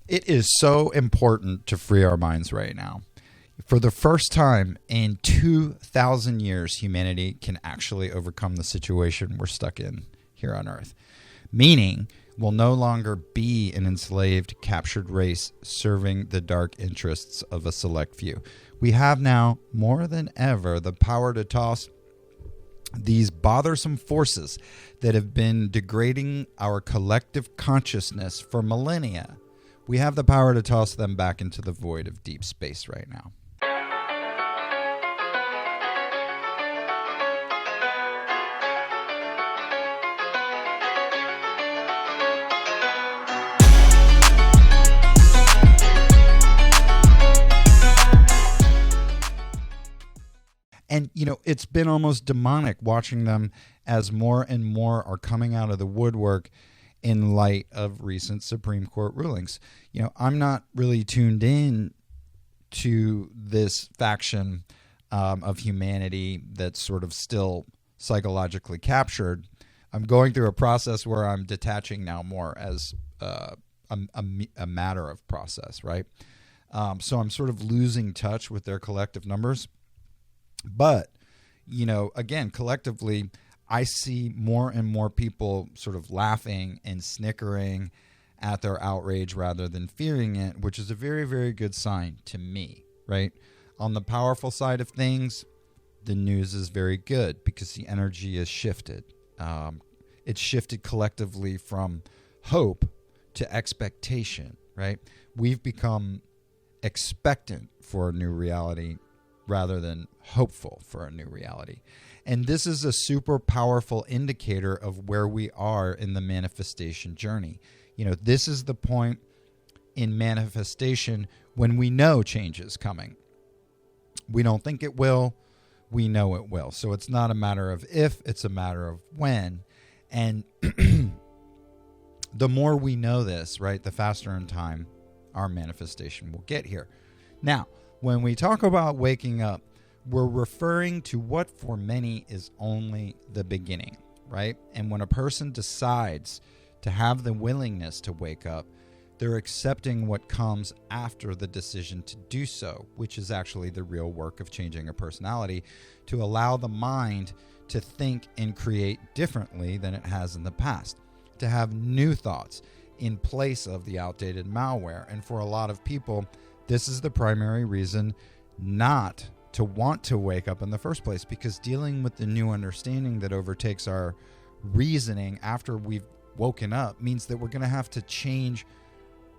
It is so important to free our minds right now. For the first time in 2,000 years, humanity can actually overcome the situation we're stuck in here on Earth. Meaning, we'll no longer be an enslaved, captured race serving the dark interests of a select few. We have now, more than ever, the power to toss these bothersome forces that have been degrading our collective consciousness for millennia. We have the power to toss them back into the void of deep space right now. And, it's been almost demonic watching them as more and more are coming out of the woodwork in light of recent Supreme Court rulings. I'm not really tuned in to this faction of humanity that's sort of still psychologically captured. I'm going through a process where I'm detaching now more as a matter of process, right? So I'm sort of losing touch with their collective numbers. But, again, collectively, I see more and more people sort of laughing and snickering at their outrage rather than fearing it, which is a very, very good sign to me, right? On the powerful side of things, the news is very good because the energy is shifted. It's shifted collectively from hope to expectation, right? We've become expectant for a new reality rather than hopeful for a new reality. And this is a super powerful indicator of where we are in the manifestation journey. This is the point in manifestation when we know change is coming. We don't think it will, we know it will. So it's not a matter of if, it's a matter of when. And the more we know this, right, the faster in time our manifestation will get here. Now, when we talk about waking up, we're referring to what for many is only the beginning, right? And when a person decides to have the willingness to wake up, they're accepting what comes after the decision to do so, which is actually the real work of changing a personality, to allow the mind to think and create differently than it has in the past, to have new thoughts in place of the outdated malware. And for a lot of people, this is the primary reason not to want to wake up in the first place, because dealing with the new understanding that overtakes our reasoning after we've woken up means that we're going to have to change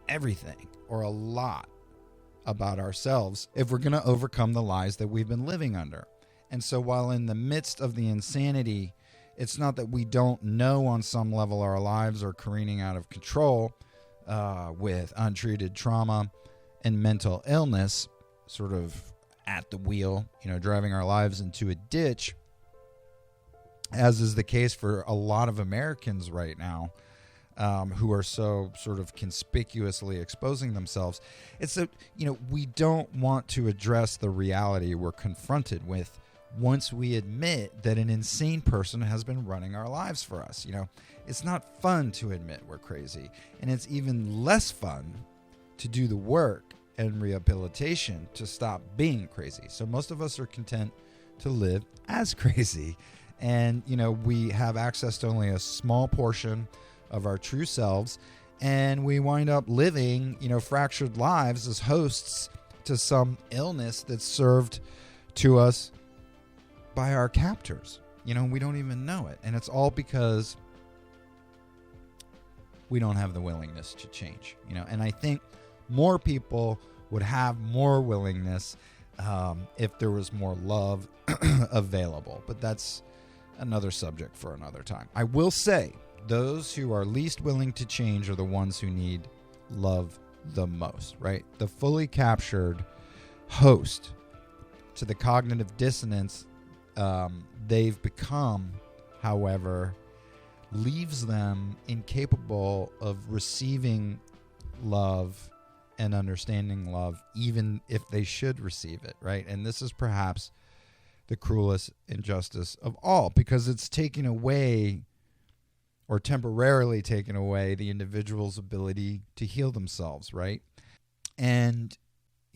everything or a lot about ourselves if we're going to overcome the lies that we've been living under. And so while in the midst of the insanity, it's not that we don't know on some level our lives are careening out of control with untreated trauma and mental illness sort of at the wheel, driving our lives into a ditch, as is the case for a lot of Americans right now, who are so sort of conspicuously exposing themselves. It's that, we don't want to address the reality we're confronted with once we admit that an insane person has been running our lives for us. It's not fun to admit we're crazy, and it's even less fun to do the work and rehabilitation to stop being crazy. So most of us are content to live as crazy. And, we have access to only a small portion of our true selves. And we wind up living, fractured lives as hosts to some illness that's served to us by our captors. We don't even know it. And it's all because we don't have the willingness to change, and I think more people would have more willingness if there was more love available. But that's another subject for another time. I will say those who are least willing to change are the ones who need love the most, right? The fully captured host to the cognitive dissonance they've become, however, leaves them incapable of receiving love and understanding love, even if they should receive it, right? And this is perhaps the cruelest injustice of all, because it's taking away or temporarily taken away the individual's ability to heal themselves, right? And,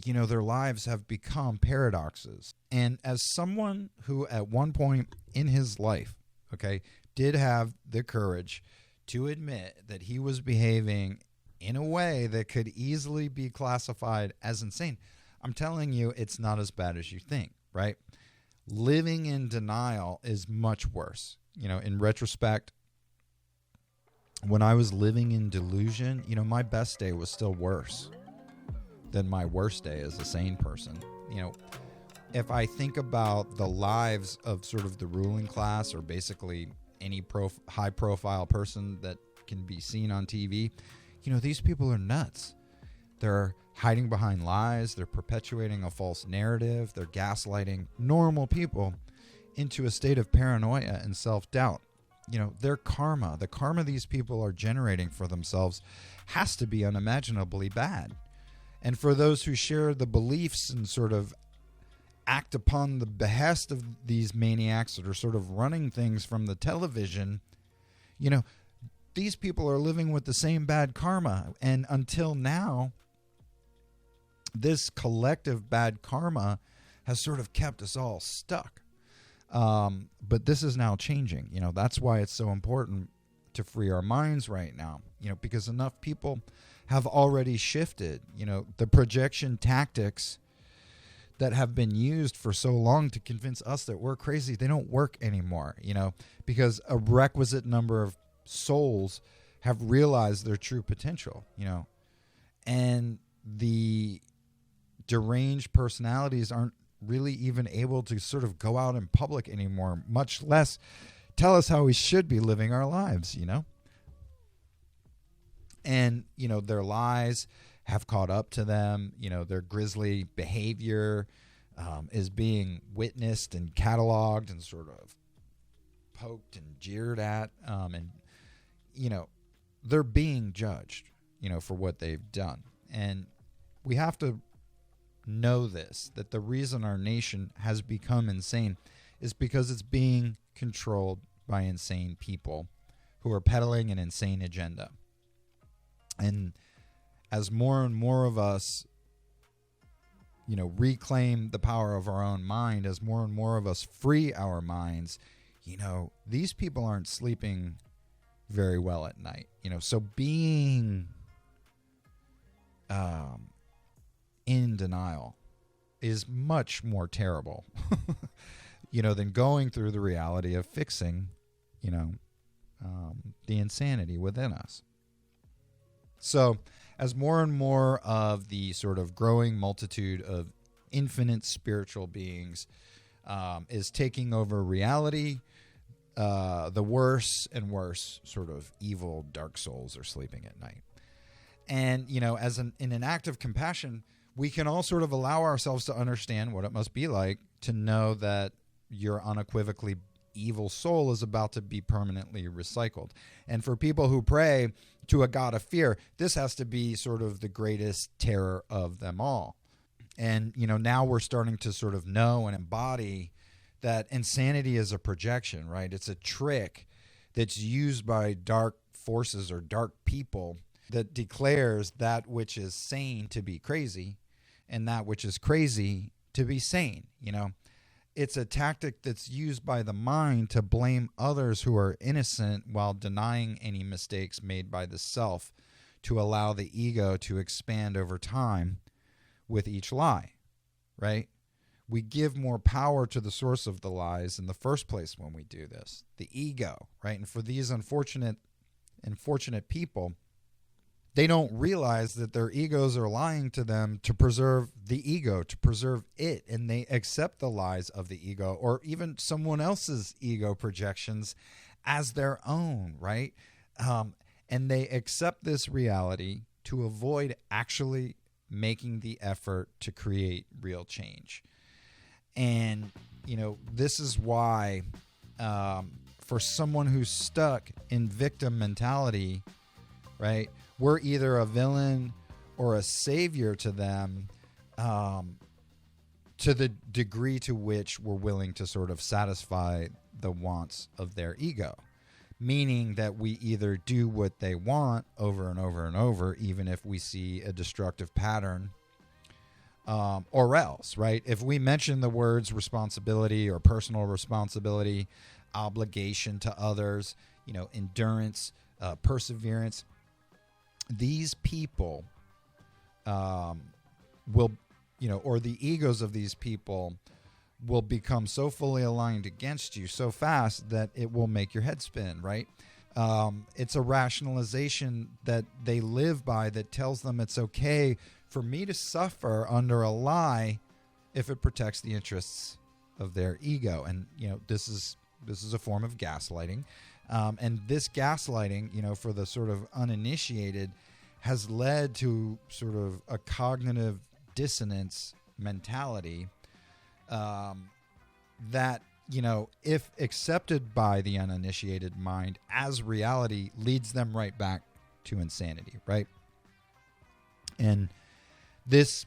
their lives have become paradoxes. And as someone who at one point in his life, okay, did have the courage to admit that he was behaving in a way that could easily be classified as insane, I'm telling you, it's not as bad as you think, right? Living in denial is much worse. In retrospect, when I was living in delusion, my best day was still worse than my worst day as a sane person. If I think about the lives of sort of the ruling class, or basically any high profile person that can be seen on TV, these people are nuts. They're hiding behind lies. They're perpetuating a false narrative. They're gaslighting normal people into a state of paranoia and self-doubt. Their karma, the karma these people are generating for themselves, has to be unimaginably bad. And for those who share the beliefs and sort of act upon the behest of these maniacs that are sort of running things from the television, these people are living with the same bad karma. And until now, this collective bad karma has sort of kept us all stuck. But this is now changing. That's why it's so important to free our minds right now, because enough people have already shifted. The projection tactics that have been used for so long to convince us that we're crazy, they don't work anymore, because a requisite number of souls have realized their true potential, and the deranged personalities aren't really even able to sort of go out in public anymore, much less tell us how we should be living our lives, And, their lies have caught up to them. Their grisly behavior is being witnessed and cataloged and sort of poked and jeered at. And they're being judged, for what they've done. And we have to know this, that the reason our nation has become insane is because it's being controlled by insane people who are peddling an insane agenda. And as more and more of us, reclaim the power of our own mind, as more and more of us free our minds, these people aren't sleeping very well at night. So being in denial is much more terrible, than going through the reality of fixing, the insanity within us. So as more and more of the sort of growing multitude of infinite spiritual beings is taking over reality, the worse and worse sort of evil dark souls are sleeping at night. And, as in an act of compassion, we can all sort of allow ourselves to understand what it must be like to know that your unequivocally evil soul is about to be permanently recycled. And for people who pray to a God of fear, this has to be sort of the greatest terror of them all. And, now we're starting to sort of know and embody that insanity is a projection, right? It's a trick that's used by dark forces or dark people that declares that which is sane to be crazy and that which is crazy to be sane. It's a tactic that's used by the mind to blame others who are innocent while denying any mistakes made by the self, to allow the ego to expand over time with each lie, right? We give more power to the source of the lies in the first place when we do this, the ego, right? And for these unfortunate people, they don't realize that their egos are lying to them to preserve the ego, to preserve it. And they accept the lies of the ego or even someone else's ego projections as their own, right? And they accept this reality to avoid actually making the effort to create real change. And, this is why for someone who's stuck in victim mentality, right, we're either a villain or a savior to them, to the degree to which we're willing to sort of satisfy the wants of their ego. meaning that we either do what they want over and over and over, even if we see a destructive pattern, or else, right? If we mention the words responsibility or personal responsibility, obligation to others, endurance, perseverance, these people will, or the egos of these people will become so fully aligned against you so fast that it will make your head spin, right? It's a rationalization that they live by that tells them it's okay for me to suffer under a lie if it protects the interests of their ego. And, this is a form of gaslighting. And this gaslighting, for the sort of uninitiated, has led to sort of a cognitive dissonance mentality that, if accepted by the uninitiated mind as reality, leads them right back to insanity, right? And this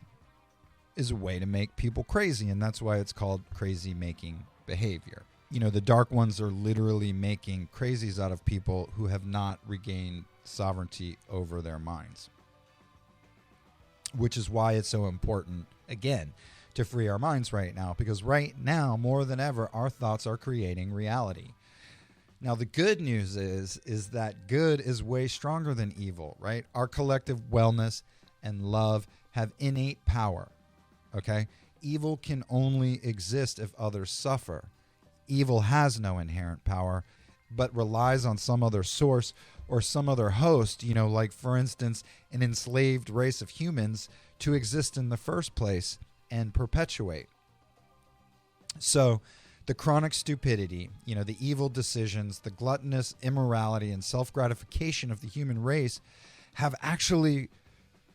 is a way to make people crazy, and that's why it's called crazy-making behavior. The dark ones are literally making crazies out of people who have not regained sovereignty over their minds, which is why it's so important, again, to free our minds right now, because right now, more than ever, our thoughts are creating reality. Now, the good news is that good is way stronger than evil, right? Our collective wellness and love have innate power, okay? Evil can only exist if others suffer. Evil has no inherent power, but relies on some other source or some other host, like, for instance, an enslaved race of humans to exist in the first place and perpetuate. So the chronic stupidity, the evil decisions, the gluttonous immorality and self-gratification of the human race have actually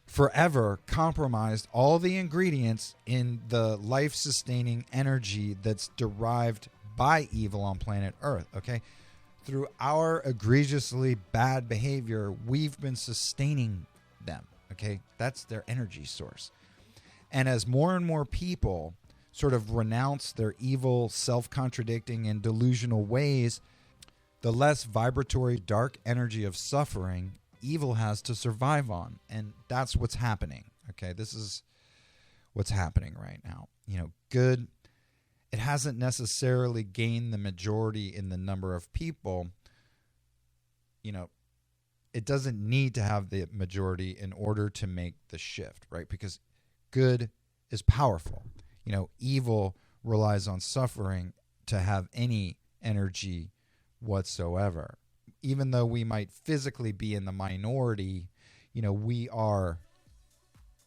forever compromised all the ingredients in the life-sustaining energy that's derived by evil on planet Earth, okay? Through our egregiously bad behavior, we've been sustaining them, okay? That's their energy source. And as more and more people sort of renounce their evil, self-contradicting, and delusional ways, the less vibratory, dark energy of suffering evil has to survive on. And that's what's happening, okay? This is what's happening right now. Good, it hasn't necessarily gained the majority in the number of people. It doesn't need to have the majority in order to make the shift, right? Because good is powerful. Evil relies on suffering to have any energy whatsoever. Even though we might physically be in the minority, we are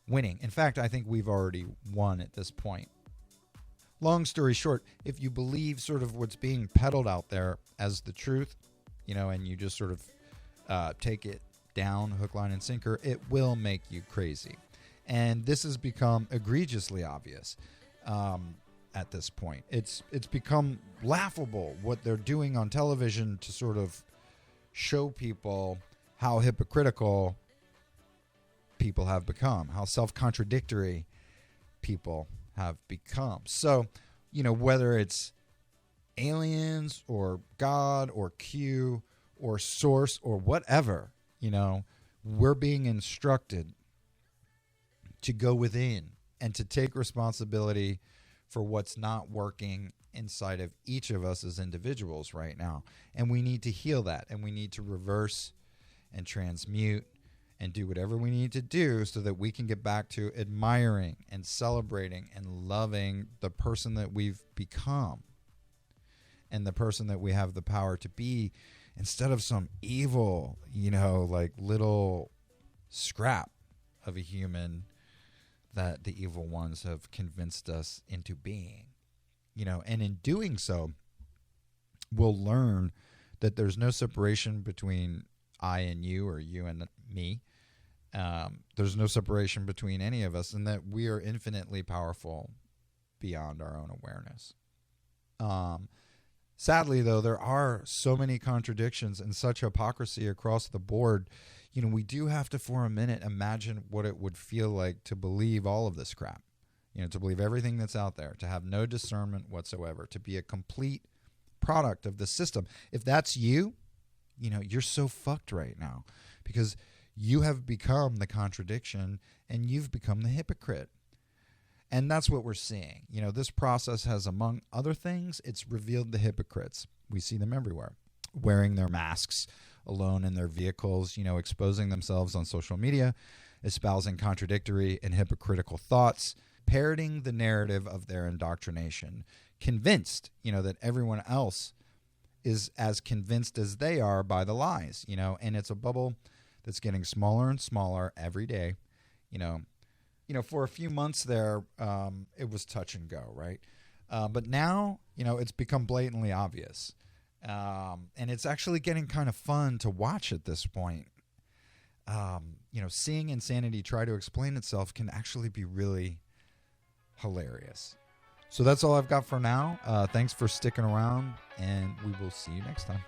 winning. In fact, I think we've already won at this point. Long story short, if you believe sort of what's being peddled out there as the truth, and you just sort of take it down, hook, line, and sinker, it will make you crazy. And this has become egregiously obvious at this point. It's become laughable what they're doing on television to sort of show people how hypocritical people have become, how self-contradictory people have become. So, whether it's aliens or God or Q or source or whatever, we're being instructed to go within and to take responsibility for what's not working inside of each of us as individuals right now. And we need to heal that, and we need to reverse and transmute and do whatever we need to do so that we can get back to admiring and celebrating and loving the person that we've become and the person that we have the power to be, instead of some evil, little scrap of a human that the evil ones have convinced us into being. And in doing so, we'll learn that there's no separation between I and you, or you and me. There's no separation between any of us, and that we are infinitely powerful beyond our own awareness. Sadly, though, there are so many contradictions and such hypocrisy across the board. We do have to, for a minute, imagine what it would feel like to believe all of this crap. To believe everything that's out there, to have no discernment whatsoever, to be a complete product of the system. If that's you, you're so fucked right now because you have become the contradiction and you've become the hypocrite. And that's what we're seeing. This process has, among other things, it's revealed the hypocrites. We see them everywhere, wearing their masks alone in their vehicles, exposing themselves on social media, espousing contradictory and hypocritical thoughts, parroting the narrative of their indoctrination, convinced, that everyone else is as convinced as they are by the lies, and it's a bubble that's getting smaller and smaller every day. For a few months there, it was touch and go, right? But now, it's become blatantly obvious. And it's actually getting kind of fun to watch at this point. Seeing insanity try to explain itself can actually be really hilarious. So that's all I've got for now. Thanks for sticking around, and we will see you next time.